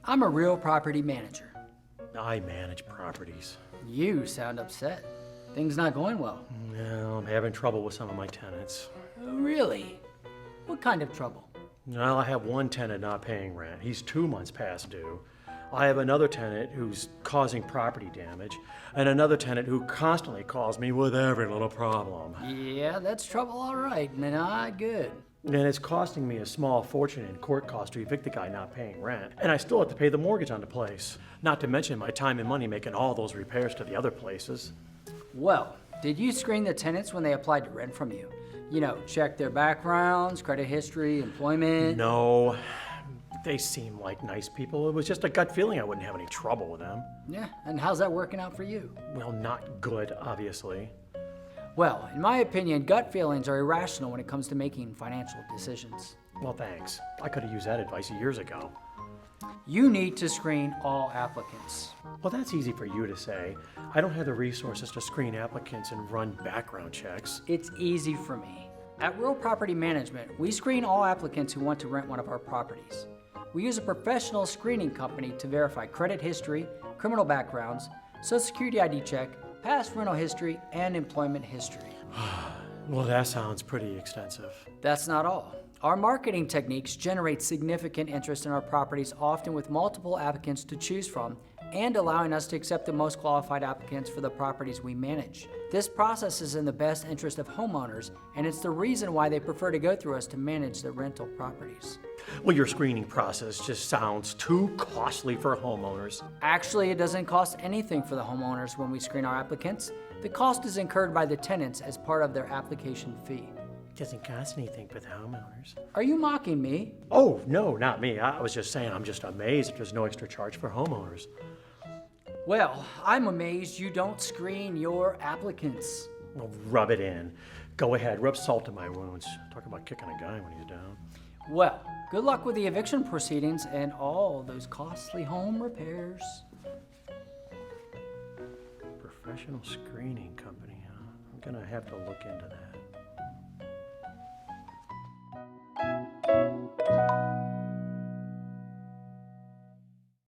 I'm a real property manager. I manage properties. You sound upset. Things not going well. No, I'm having trouble with some of my tenants. Really? What kind of trouble? Well, I have one tenant not paying rent. He's 2 months past due. I have another tenant who's causing property damage, and another tenant who constantly calls me with every little problem. Yeah, that's trouble all right, not good. And it's costing me a small fortune in court costs to evict the guy not paying rent. And I still have to pay the mortgage on the place. Not to mention my time and money making all those repairs to the other places. Well, did you screen the tenants when they applied to rent from you? You know, check their backgrounds, credit history, employment? No, they seem like nice people. It was just a gut feeling I wouldn't have any trouble with them. Yeah, and how's that working out for you? Well, not good, obviously. Well, in my opinion, gut feelings are irrational when it comes to making financial decisions. Well, thanks. I could have used that advice years ago. You need to screen all applicants. Well, that's easy for you to say. I don't have the resources to screen applicants and run background checks. It's easy for me. At Real Property Management, we screen all applicants who want to rent one of our properties. We use a professional screening company to verify credit history, criminal backgrounds, social security ID check, past rental history, and employment history. Well, that sounds pretty extensive. That's not all. Our marketing techniques generate significant interest in our properties, often with multiple applicants to choose from, and allowing us to accept the most qualified applicants for the properties we manage. This process is in the best interest of homeowners, and it's the reason why they prefer to go through us to manage their rental properties. Well, your screening process just sounds too costly for homeowners. Actually, it doesn't cost anything for the homeowners when we screen our applicants. The cost is incurred by the tenants as part of their application fee. It doesn't cost anything for the homeowners. Are you mocking me? Oh, no, not me. I was just saying I'm just amazed that there's no extra charge for homeowners. Well, I'm amazed you don't screen your applicants. Well, rub it in. Go ahead, rub salt in my wounds. Talk about kicking a guy when he's down. Well, good luck with the eviction proceedings and all those costly home repairs. Professional screening company, huh? I'm gonna have to look into that.